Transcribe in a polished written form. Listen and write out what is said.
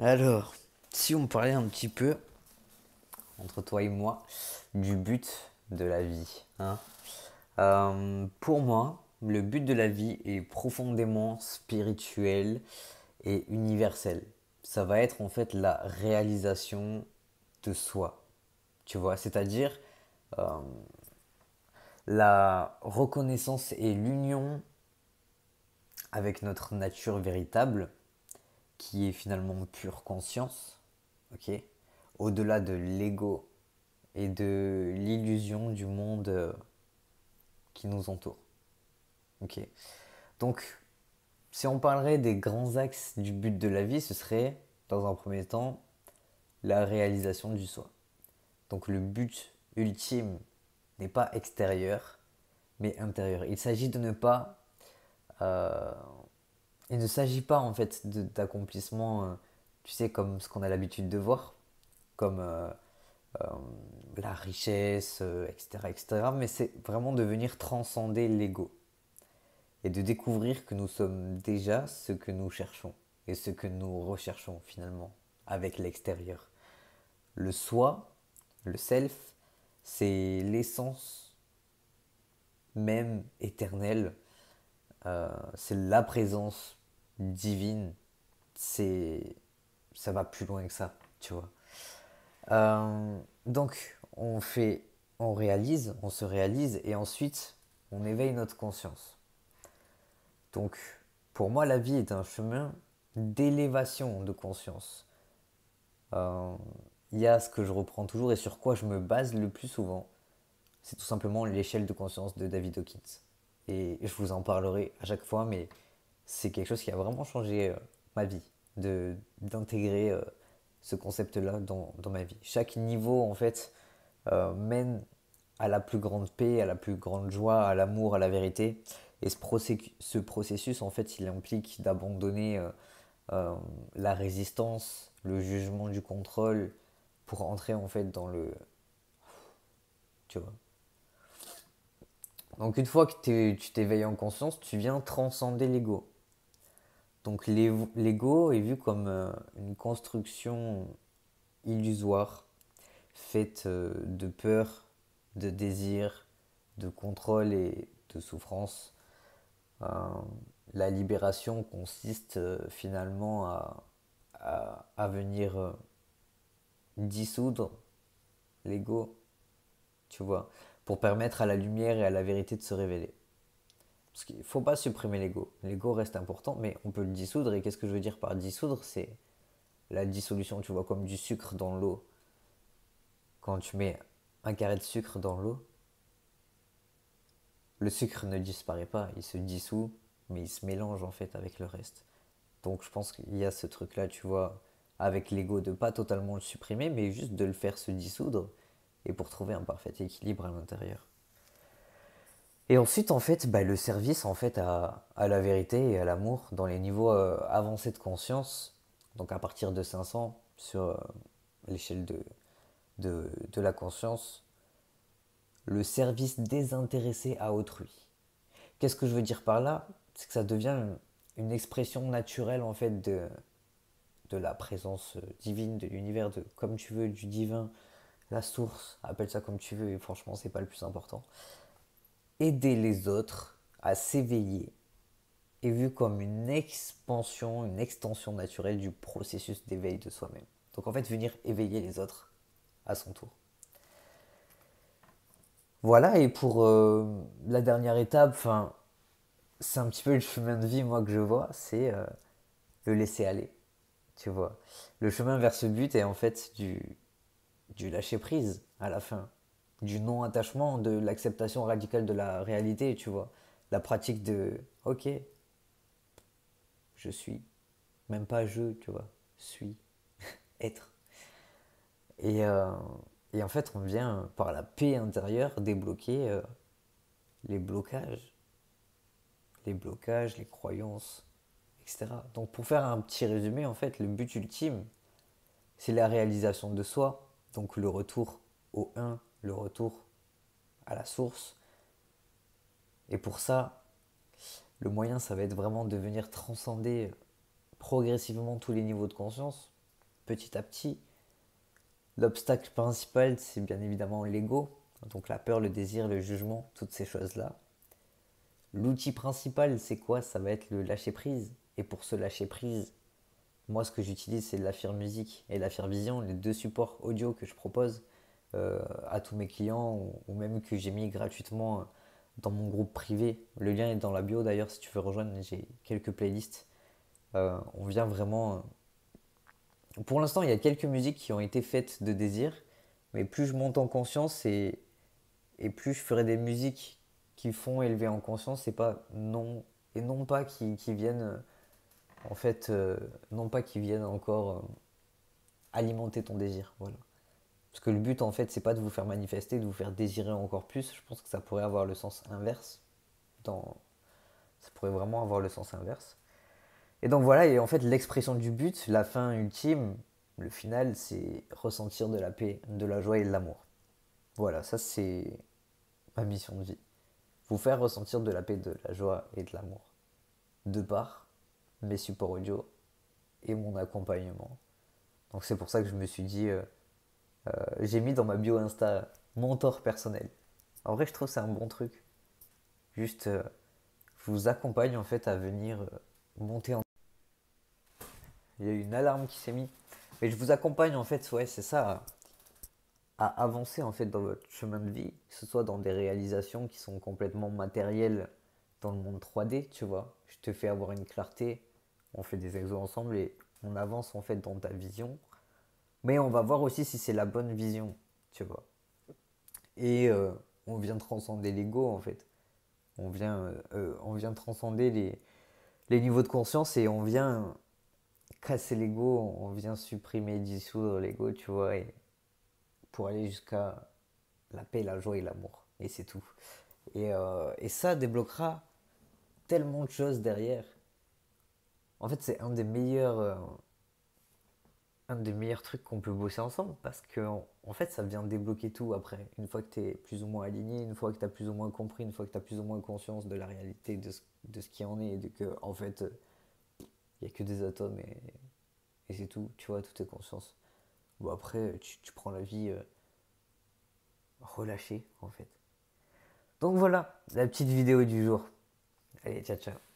Alors, si on parlait un petit peu, entre toi et moi, du but de la vie, hein. Pour moi, le but de la vie est profondément spirituel et universel. Ça va être en fait la réalisation de soi, tu vois, c'est-à-dire euh, la reconnaissance et l'union avec notre nature véritable, qui est finalement pure conscience, ok, au-delà de l'ego et de l'illusion du monde qui nous entoure. Ok. Donc, si on parlerait des grands axes du but de la vie, ce serait, dans un premier temps, la réalisation du soi. Donc, le but ultime n'est pas extérieur, mais intérieur. Il s'agit de ne pas. euh, il ne s'agit pas en fait d'accomplissement, tu sais, comme ce qu'on a l'habitude de voir, comme euh, la richesse, etc., etc. Mais c'est vraiment de venir transcender l'ego et de découvrir que nous sommes déjà ce que nous cherchons et ce que nous recherchons finalement avec l'extérieur. Le soi, le self, c'est l'essence même éternelle, c'est la présence divine, c'est ça va plus loin que ça, tu vois. Donc on réalise, on se réalise et ensuite on éveille notre conscience. Donc pour moi la vie est un chemin d'élévation de conscience. Euh, Il y a ce que je reprends toujours et sur quoi je me base le plus souvent, c'est tout simplement l'échelle de conscience de David Hawkins. Et je vous en parlerai à chaque fois, mais c'est quelque chose qui a vraiment changé ma vie, d'intégrer ce concept-là dans ma vie. Chaque niveau, en fait, mène à la plus grande paix, à la plus grande joie, à l'amour, à la vérité. Et ce processus, en fait, il implique d'abandonner euh, la résistance, le jugement du contrôle, pour entrer, en fait, dans le... Tu vois. Donc une fois que tu t'éveilles en conscience, tu viens transcender l'ego. Donc l'ego est vu comme une construction illusoire, faite de peur, de désir, de contrôle et de souffrance. Euh, la libération consiste finalement à venir dissoudre l'ego, tu vois, pour permettre à la lumière et à la vérité de se révéler. Parce qu'il ne faut pas supprimer l'ego. L'ego reste important, mais on peut le dissoudre. Et qu'est-ce que je veux dire par dissoudre? C'est la dissolution, tu vois, comme du sucre dans l'eau. Quand tu mets un carré de sucre dans l'eau, le sucre ne disparaît pas, il se dissout, mais il se mélange en fait avec le reste. Donc je pense qu'il y a ce truc-là, tu vois, avec l'ego, de pas totalement le supprimer, mais juste de le faire se dissoudre, et pour trouver un parfait équilibre à l'intérieur. Et ensuite, en fait, bah, le service en fait à la vérité et à l'amour dans les niveaux avancés de conscience, donc à partir de 500 sur l'échelle de la conscience, le service désintéressé à autrui. Qu'est-ce que je veux dire par là? C'est que ça devient une expression naturelle en fait de la présence divine, de l'univers, de comme tu veux, du divin, la source, appelle ça comme tu veux, et franchement, c'est pas le plus important. Aider les autres à s'éveiller est vu comme une expansion, une extension naturelle du processus d'éveil de soi-même. Donc en fait, venir éveiller les autres à son tour. Voilà, et pour la dernière étape, enfin, c'est un petit peu le chemin de vie, moi, que je vois, c'est le laisser aller, tu vois. Le chemin vers ce but est en fait du lâcher prise à la fin, du non-attachement, de l'acceptation radicale de la réalité, tu vois. La pratique de, ok, je suis, même pas je, tu vois, suis, être. Et, euh, et en fait, on vient par la paix intérieure débloquer les les blocages, les croyances, etc. Donc pour faire un petit résumé, en fait, le but ultime, c'est la réalisation de soi, donc le retour au un, le retour à la source. Et pour ça, le moyen, ça va être vraiment de venir transcender progressivement tous les niveaux de conscience. petit à petit. L'obstacle principal, c'est bien évidemment l'ego, donc la peur, le désir, le jugement, toutes ces choses-là. L'outil principal, c'est quoi? Ça va être le lâcher prise. Et pour ce lâcher prise, moi, ce que j'utilise, c'est l'Affirm Music et l'Affirm Vision, les deux supports audio que je propose à tous mes clients ou même que j'ai mis gratuitement dans mon groupe privé. Le lien est dans la bio d'ailleurs, si tu veux rejoindre, j'ai quelques playlists. On vient vraiment. Pour l'instant, il y a quelques musiques qui ont été faites de désir, mais plus je monte en conscience et plus je ferai des musiques qui font élever en conscience et non pas qui viennent en fait non pas qui viennent encore alimenter ton désir, voilà. Parce que le but en fait c'est pas de vous faire manifester, de vous faire désirer encore plus. Je pense que ça pourrait avoir le sens inverse dans ça pourrait vraiment avoir le sens inverse. Et donc voilà, et en fait l'expression du but, la fin ultime, le final, c'est ressentir de la paix, de la joie et de l'amour. Voilà, ça c'est ma mission de vie. Vous faire ressentir de la paix, de la joie et de l'amour. De par mes supports audio et mon accompagnement. Donc c'est pour ça que je me suis dit, j'ai mis dans ma bio Insta mentor personnel. En vrai, je trouve que c'est un bon truc. Juste, je vous accompagne en fait à venir monter en. Il y a eu une alarme qui s'est mise. Mais je vous accompagne en fait, ouais, c'est ça, à avancer en fait dans votre chemin de vie, que ce soit dans des réalisations qui sont complètement matérielles dans le monde 3D, tu vois. Je te fais avoir une clarté, on fait des exos ensemble et on avance en fait dans ta vision. Mais on va voir aussi si c'est la bonne vision, tu vois. Et on vient transcender l'ego en fait. On vient transcender les niveaux de conscience et on vient casser l'ego, on vient supprimer, dissoudre l'ego, tu vois, et pour aller jusqu'à la paix, la joie et l'amour. Et c'est tout. Et ça débloquera tellement de choses derrière. En fait, c'est un des meilleurs trucs qu'on peut bosser ensemble parce que en fait, ça vient débloquer tout après. Une fois que tu es plus ou moins aligné, une fois que tu as plus ou moins compris, une fois que tu as plus ou moins conscience de la réalité, de ce qui en est, et de que en fait, il n'y a que des atomes et c'est tout, tu vois, tout est conscience. Bon, après, tu prends la vie relâchée en fait. Donc voilà, la petite vidéo du jour. Allez, ciao ciao.